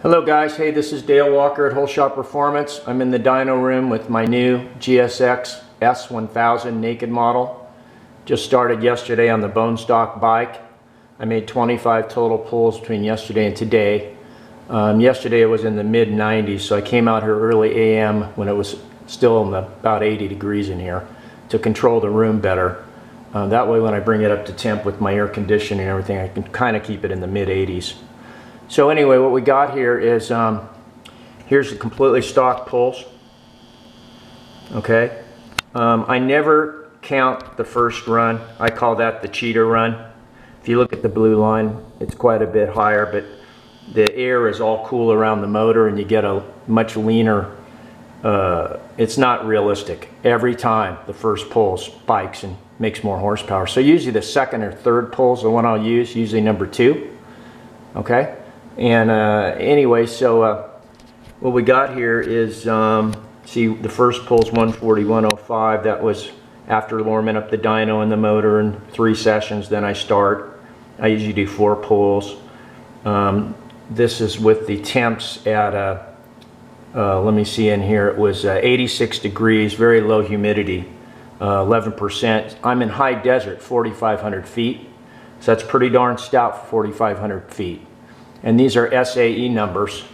Hello guys, hey, this is Dale Walker at Holeshot Performance. I'm in the dyno room with my new GSX-1000 naked model. Just started yesterday on the bone stock bike. I made 25 total pulls between yesterday and today. Yesterday it was in the mid 90s, so I came out here early AM when it was still in about 80 degrees in here to control the room better. That way when I bring it up to temp with my air conditioning and everything, I can kind of keep it in the mid 80s. So anyway, what we got here is, here's the completely stock pulls. Okay, I never count the first run. I call that the cheater run. If you look at the blue line, it's quite a bit higher, but the air is all cool around the motor and you get a much leaner, it's not realistic. Every time the first pull spikes and makes more horsepower. So usually the second or third pull is the one I'll use, usually number 2. Okay. And anyway, so what we got here is, see, the first pull is 141.05. That was after warming up the dyno and the motor in 3 sessions. Then I start. I usually do 4 pulls. This is with the temps at, let me see in here, it was 86 degrees, very low humidity, 11%. I'm in high desert, 4,500 feet. So that's pretty darn stout for 4,500 feet. And these are SAE numbers,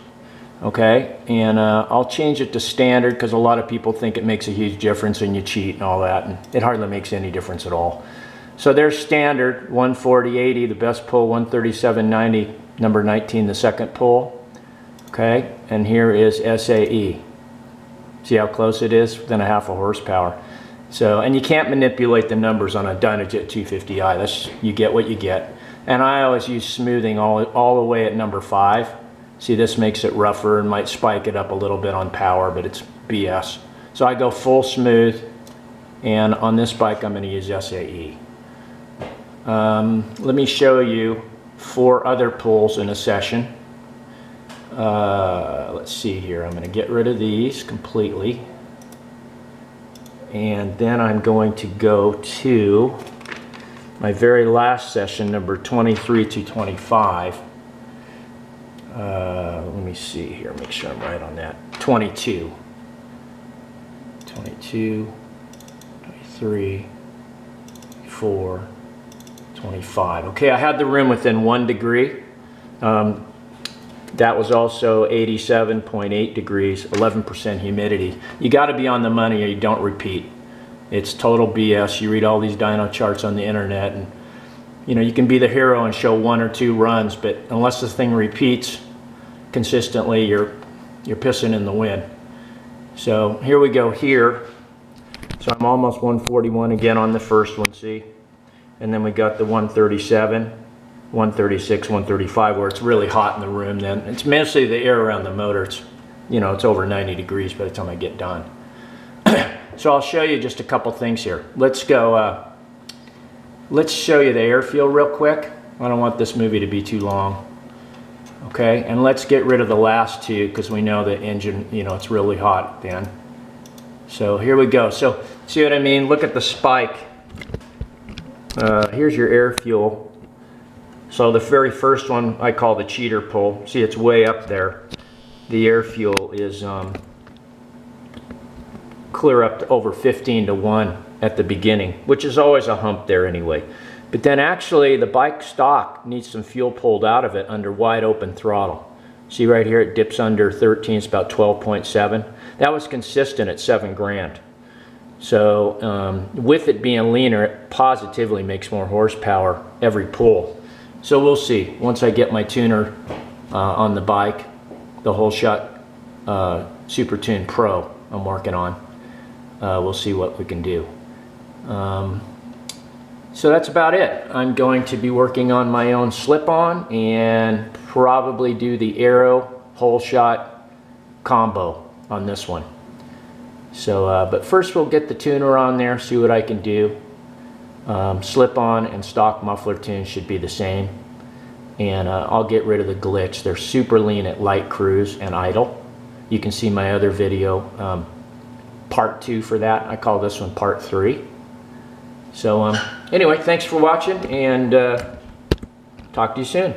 okay? And I'll change it to standard because a lot of people think it makes a huge difference and you cheat and all that, and it hardly makes any difference at all. So there's standard, 140.80, the best pull, 137.90, number 19, the second pull, okay? And here is SAE. See how close it is? Within a half a horsepower. So, and you can't manipulate the numbers on a Dynojet 250i. That's, you get what you get. And I always use smoothing all the way at number 5. See, this makes it rougher and might spike it up a little bit on power, but it's BS. So I go full smooth, and on this bike I'm going to use SAE. Let me show you 4 other pulls in a session. Let's see here, I'm going to get rid of these completely. And then I'm going to go to my very last session, number 23 to 25. Let me see here, make sure I'm right on that. 22, 23, 24, 25. Okay, I had the room within 1 degree. That was also 87.8 degrees, 11% humidity. You got to be on the money or you don't repeat. It's total BS. You read all these dyno charts on the internet and you know, you can be the hero and show 1 or 2 runs, but unless the thing repeats consistently, you're pissing in the wind. So here we go here. So I'm almost 141 again on the first one, see? And then we got the 137, 136, 135 where it's really hot in the room then. It's mostly the air around the motor. It's, you know, it's over 90 degrees by the time I get done. So I'll show you just a couple things here. Let's go, let's show you the air feel real quick. I don't want this movie to be too long. Okay, and let's get rid of the last 2 because we know the engine, you know, it's really hot then. So here we go. So see what I mean? Look at the spike. Here's your air fuel. So the very first one I call the cheater pull. See, it's way up there. The air fuel is clear up to over 15 to 1 at the beginning, which is always a hump there anyway. But then actually the bike stock needs some fuel pulled out of it under wide open throttle. See right here, it dips under 13, it's about 12.7. That was consistent at 7 grand. So with it being leaner, it positively makes more horsepower every pull. So we'll see. Once I get my tuner on the bike, the Holeshot Super Tune Pro I'm working on, we'll see what we can do. So that's about it. I'm going to be working on my own slip-on and probably do the Aero Holeshot combo on this one. So, but first we'll get the tuner on there, see what I can do. Slip-on and stock muffler tune should be the same. And I'll get rid of the glitch. They're super lean at light cruise and idle. You can see my other video, part 2 for that. I call this one part 3. So anyway, thanks for watching and talk to you soon.